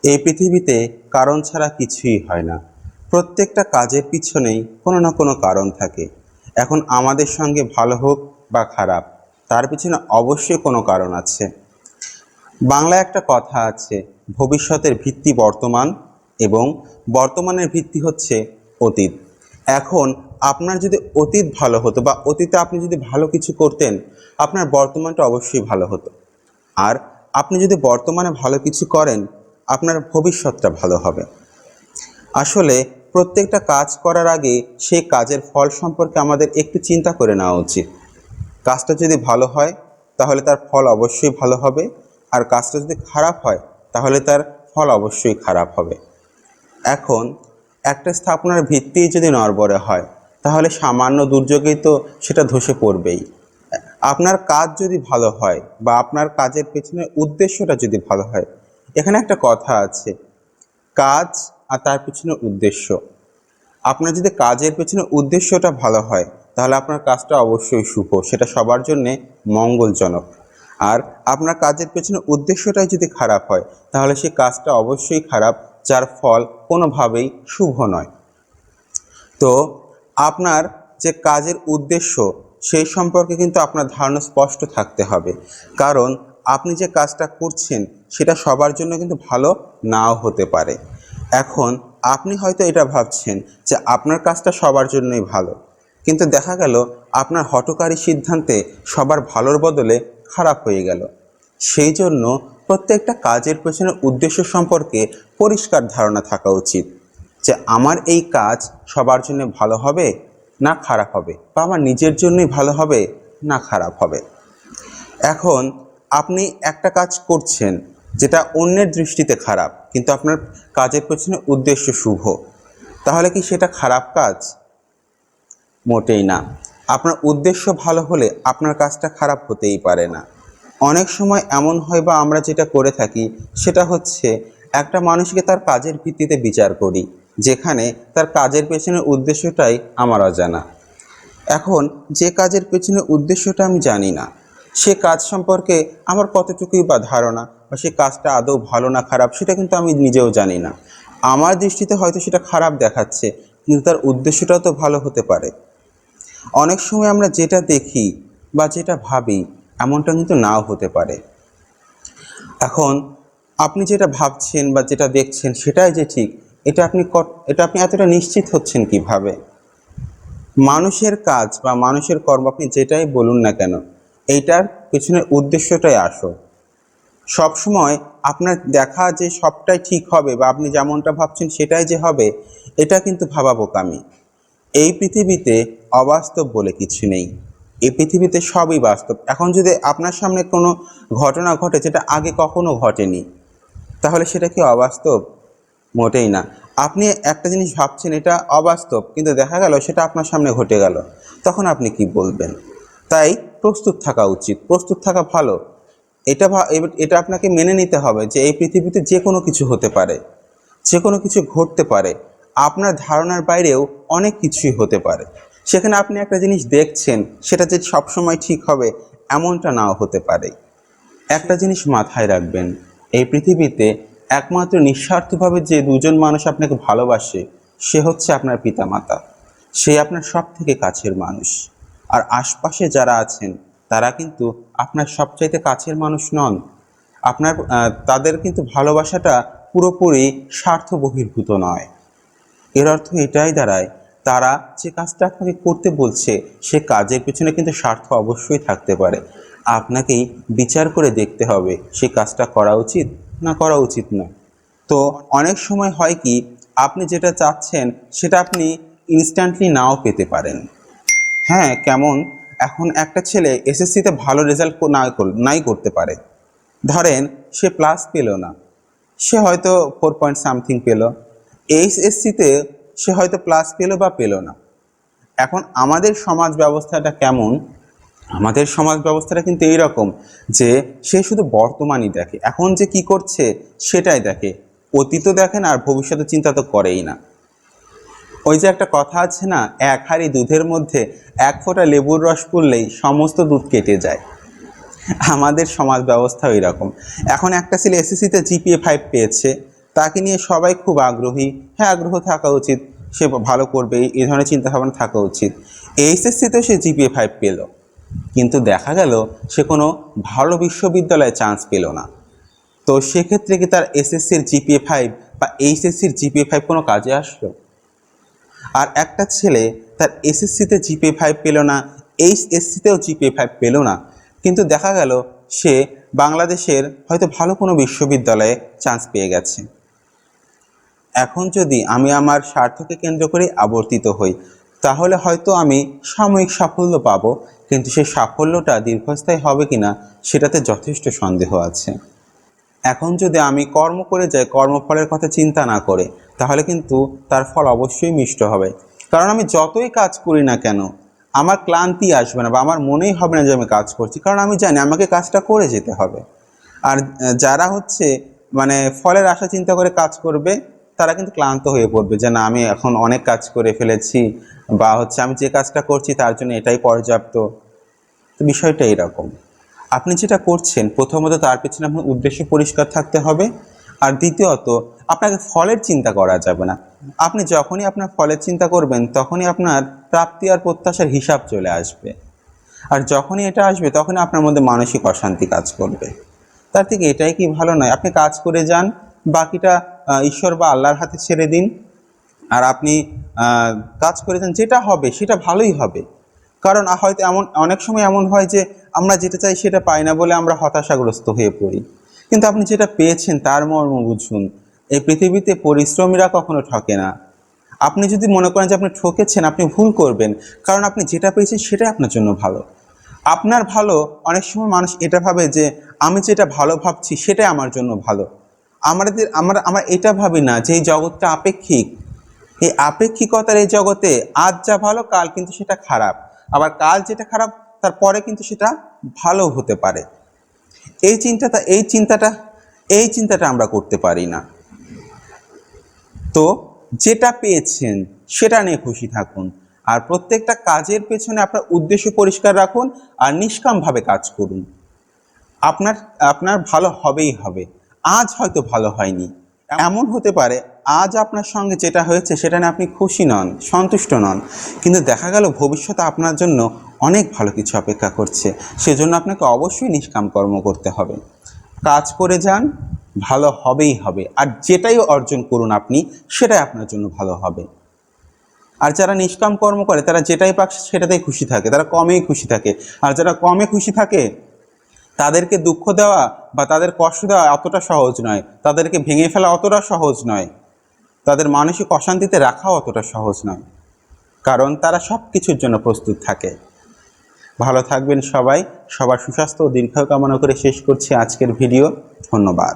এই পৃথিবীতে কারণ ছাড়া কিছুই হয় না। প্রত্যেকটা কাজের পিছনেই কোনো না কোনো কারণ থাকে। এখন আমাদের সঙ্গে ভালো হোক বা খারাপ, তার পিছনে অবশ্যই কোনো কারণ আছে। বাংলায় একটা কথা আছে, ভবিষ্যতের ভিত্তি বর্তমান এবং বর্তমানের ভিত্তি হচ্ছে অতীত। এখন আপনার যদি অতীত ভালো হতো বা অতীতে আপনি যদি ভালো কিছু করতেন, আপনার বর্তমানটা অবশ্যই ভালো হতো। আর আপনি যদি বর্তমানে ভালো কিছু করেন, আপনার ভবিষ্যৎটা ভালো হবে। আসলে প্রত্যেকটা কাজ করার আগে সেই কাজের ফল সম্পর্কে আমাদের একটু চিন্তা করে নেওয়া উচিত। কাজটা যদি ভালো হয় তাহলে তার ফল অবশ্যই ভালো হবে, আর কাজটা যদি খারাপ হয় তাহলে তার ফল অবশ্যই খারাপ হবে। এখন একটা স্থাপনার ভিত্তি যদি নড়বড়ে হয় তাহলে সামান্য দুর্যোগেই তো সেটা ধসে পড়বেই। আপনার কাজ যদি ভালো হয় বা আপনার কাজের পেছনে উদ্দেশ্যটা যদি ভালো হয়, এখানে একটা কথা আছে, কাজ আর তার পিছনে উদ্দেশ্য। আপনার যদি কাজের পেছনে উদ্দেশ্যটা ভালো হয় তাহলে আপনার কাজটা অবশ্যই শুভ, সেটা সবার জন্যে মঙ্গলজনক। আর আপনার কাজের পেছনে উদ্দেশ্যটাই যদি খারাপ হয় তাহলে সেই কাজটা অবশ্যই খারাপ, যার ফল কোনোভাবেই শুভ নয়। তো আপনার যে কাজের উদ্দেশ্য সেই সম্পর্কে কিন্তু আপনার ধারণা স্পষ্ট থাকতে হবে, কারণ আপনি যে কাজটা করছেন সেটা সবার জন্য কিন্তু ভালো নাও হতে পারে। এখন আপনি হয়তো এটা ভাবছেন যে আপনার কাজটা সবার জন্যই ভালো, কিন্তু দেখা গেল আপনার হঠকারী সিদ্ধান্তে সবার ভালোর বদলে খারাপ হয়ে গেল। সেই জন্য প্রত্যেকটা কাজের পেছনে উদ্দেশ্য সম্পর্কে পরিষ্কার ধারণা থাকা উচিত, যে আমার এই কাজ সবার জন্য ভালো হবে না খারাপ হবে, বা আমার নিজের জন্যই ভালো হবে না খারাপ হবে। এখন আপনি একটা কাজ করছেন যেটা অন্যের দৃষ্টিতে খারাপ, কিন্তু আপনার কাজের পেছনে উদ্দেশ্য শুভ, তাহলে কি সেটা খারাপ কাজ? মোটেই না। আপনার উদ্দেশ্য ভালো হলে আপনার কাজটা খারাপ হতেই পারে না। অনেক সময় এমন হয় বা আমরা যেটা করে থাকি সেটা হচ্ছে, একটা মানুষকে তার কাজের ভিত্তিতে বিচার করি, যেখানে তার কাজের পেছনের উদ্দেশ্যটাই আমার অজানা। এখন যে কাজের পেছনে উদ্দেশ্যটা আমি জানি না, সে কাজ সম্পর্কে আমার কতটুকুই বা ধারণা, বা সে কাজটা আদৌ ভালো না খারাপ সেটা কিন্তু আমি নিজেও জানি না। আমার দৃষ্টিতে হয়তো সেটা খারাপ দেখাচ্ছে, কিন্তু তার উদ্দেশ্যটাও তো ভালো হতে পারে। অনেক সময় আমরা যেটা দেখি বা যেটা ভাবি এমনটা কিন্তু নাও হতে পারে। এখন আপনি যেটা ভাবছেন বা যেটা দেখছেন সেটাই যে ঠিক, এটা আপনি এতটা নিশ্চিত হচ্ছেন কিভাবে? মানুষের কাজ বা মানুষের কর্ম আপনি যেটাই বলুন না কেন, এইটার পেছনের উদ্দেশ্যটাই আসল। সবসময় আপনার দেখা যে সবটাই ঠিক হবে বা আপনি যেমনটা ভাবছেন সেটাই যে হবে, এটা কিন্তু ভাবা বোকামি। এই পৃথিবীতে অবাস্তব বলে কিছু নেই, এই পৃথিবীতে সবই বাস্তব। এখন যদি আপনার সামনে কোনো ঘটনা ঘটে যেটা আগে কখনো ঘটেনি, তাহলে সেটা কি অবাস্তব? মোটেই না। আপনি একটা জিনিস ভাবছেন এটা অবাস্তব, কিন্তু দেখা গেল সেটা আপনার সামনে ঘটে গেল, তখন আপনি কি বলবেন? তাই প্রস্তুত থাকা উচিত, প্রস্তুত থাকা ভালো। এটা আপনাকে মেনে নিতে হবে যে এই পৃথিবীতে যে কোনো কিছু হতে পারে, যে কোনো কিছু ঘটতে পারে। আপনার ধারণার বাইরেও অনেক কিছুই হতে পারে। সেখানে আপনি একটা জিনিস দেখছেন সেটা যে সবসময় ঠিক হবে এমনটা নাও হতে পারে। একটা জিনিস মাথায় রাখবেন, এই পৃথিবীতে একমাত্র নিঃস্বার্থভাবে যে দুজন মানুষ আপনাকে ভালোবাসে সে হচ্ছে আপনার পিতামাতা। সে আপনার সব থেকে কাছের মানুষ। আর আশপাশে যারা আছেন তারা কিন্তু আপনার সবচাইতে কাছের মানুষ নন। তাদের কিন্তু ভালোবাসাটা পুরোপুরি স্বার্থ বহির্ভূত নয়। এর অর্থ এটাই দাঁড়ায়, তারা যে কাজটা আপনাকে করতে বলছে সে কাজের পিছনে কিন্তু স্বার্থ অবশ্যই থাকতে পারে। আপনাকেই বিচার করে দেখতে হবে সে কাজটা করা উচিত না করা উচিত না। তো অনেক সময় হয় কি, আপনি যেটা চাচ্ছেন সেটা আপনি ইনস্ট্যান্টলি নাও পেতে পারেন। হ্যাঁ, কেমন? এখন একটা ছেলে এসএসসিতে ভালো রেজাল্ট নাই করতে পারে। ধরেন সে প্লাস পেল না, সে হয়তো 4 পয়েন্ট সামথিং পেল। এইচএসসিতে সে হয়তো প্লাস পেল বা পেল না। এখন আমাদের সমাজ ব্যবস্থাটা কেমন? আমাদের সমাজ ব্যবস্থাটা কিন্তু এইরকম যে সে শুধু বর্তমানই দেখে, এখন যে কি করছে সেটাই দেখে, অতীতও দেখে না আর ভবিষ্যতে চিন্তা তো করেই না। ওই যে একটা কথা আছে না, এক হাঁড়ি দুধের মধ্যে এক ফোঁটা লেবুর রস পড়লেই সমস্ত দুধ কেটে যায়। আমাদের সমাজ ব্যবস্থা ওই রকম। এখন একটা ছেলে এসএসসিতে জিপিএ 5 পেয়েছে, তাকে নিয়ে সবাই খুব আগ্রহী। হ্যাঁ, আগ্রহ থাকা উচিত, সে ভালো করবে, এই ধরনের চিন্তাভাবনা থাকা উচিত। এইচএসসিতেও সে জিপিএ 5 পেল, কিন্তু দেখা গেল সে কোনো ভালো বিশ্ববিদ্যালয়ে চান্স পেল না। তো সেক্ষেত্রে কি তার এসএসসির জিপিএ 5 বা এইচএসসির জিপিএ 5 কোনো কাজে আসলো? আর একটা ছেলে তার এসএসসিতে জিপিএ 5 পেল না, এইচএসসিতেও জিপিএ 5 পেল না, কিন্তু দেখা গেল সে বাংলাদেশের হয়তো ভালো কোনো বিশ্ববিদ্যালয়ে চান্স পেয়ে গেছে। এখন যদি আমি আমার স্বার্থকে কেন্দ্র করে আবর্তিত হই, তাহলে হয়তো আমি সাময়িক সাফল্য পাবো, কিন্তু সেই সাফল্যটা দীর্ঘস্থায়ী হবে কিনা সেটাতে যথেষ্ট সন্দেহ আছে। এখন যদি আমি কর্ম করে যাই কর্মফলের কথা চিন্তা না করে, তাহলে কিন্তু তার ফল অবশ্যই মিষ্ট হবে। কারণ আমি যতই কাজ করি না কেন, আমার ক্লান্তি আসবে না বা আমার মনেই হবে না যে আমি কাজ করছি, কারণ আমি জানি আমাকে কাজটা করে যেতে হবে। আর যারা মানে ফলের আশা চিন্তা করে কাজ করবে, তারা কিন্তু ক্লান্ত হয়ে পড়বে যে না, আমি এখন অনেক কাজ করে ফেলেছি, বা আমি যে কাজটা করছি তার জন্য এটাই পর্যাপ্ত। তো বিষয়টা এরকম। আপনি যেটা করছেন, প্রথমত তার পেছনে আপনার উদ্দেশ্য পরিষ্কার থাকতে হবে, আর দ্বিতীয়ত আপনাকে ফলের চিন্তা করা যাবে না। আপনি যখনই আপনার ফলের চিন্তা করবেন, তখনই আপনার প্রাপ্তি আর প্রত্যাশার হিসাব চলে আসবে। আর যখনই এটা আসবে, তখনই আপনার মধ্যে মানসিক অশান্তি কাজ করবে। তার থেকে এটাই কি ভালো নয়? আপনি কাজ করে যান, বাকিটা ঈশ্বর বা আল্লাহর হাতে ছেড়ে দিন। আর আপনি কাজ করে যান, যেটা হবে সেটা ভালোই হবে। কারণ হয়তো অনেক সময় এমন হয় যে আমরা যেটা চাই সেটা পাই না বলে আমরা হতাশাগ্রস্ত হয়ে পড়ি। কিন্তু আপনি যেটা পেয়েছেন তার মর্ম বুঝুন। এই পৃথিবীতে পরিশ্রমীরা কখনো ঠকে না। আপনি যদি মনে করেন যে আপনি ঠকেছেন, আপনি ভুল করবেন, কারণ আপনি যেটা পেয়েছেন সেটাই আপনার জন্য ভালো। আপনার ভালো, অনেক সময় মানুষ এটা ভাবে যে আমি যেটা ভালো ভাবছি সেটাই আমার জন্য ভালো। আমরা এটা ভাবি না যে এই জগৎটা আপেক্ষিক। এই আপেক্ষিকতার এই জগতে আজ যা ভালো, কাল কিন্তু সেটা খারাপ, আবার কাল যেটা খারাপ তারপরে কিন্তু সেটা ভালো হতে পারে। এই চিন্তাটা আমরা করতে পারি না। তো যেটা পেয়েছেন সেটা নিয়ে খুশি থাকুন, আর প্রত্যেকটা কাজের পেছনে আপনার উদ্দেশ্য পরিষ্কার রাখুন, আর নিষ্কামভাবে কাজ করুন। আপনার ভালো হবেই হবে। আজ হয়তো ভালো হয়নি, এমন হতে পারে আজ আপনার সঙ্গে যেটা হয়েছে সেটা নিয়ে আপনি খুশি নন, সন্তুষ্ট নন, কিন্তু দেখা গেল ভবিষ্যতে আপনার জন্য অনেক ভালো কিছু অপেক্ষা করছে। সেজন্য আপনাকে অবশ্যই নিষ্কাম কর্ম করতে হবে। কাজ করে যান, ভালো হবেই হবে। আর যেটাই অর্জন করুন আপনি, সেটাই আপনার জন্য ভালো হবে। আর যারা নিষ্কাম কর্ম করে, তারা যেটাই পাক সেটাতেই খুশি থাকে, তারা কমেই খুশি থাকে। আর যারা কমে খুশি থাকে, তাদেরকে দুঃখ দেওয়া বা তাদের কষ্ট দেওয়া অতটা সহজ নয়, তাদেরকে ভেঙে ফেলা অতটা সহজ নয়, তাদের মানসিক অশান্তিতে রাখাও অতটা সহজ নয়, কারণ তারা সব কিছুর জন্য প্রস্তুত থাকে। ভালো থাকবেন সবাই। সবার সুস্বাস্থ্য ও দীর্ঘায়ু কামনা করে শেষ করছি আজকের ভিডিও। ধন্যবাদ।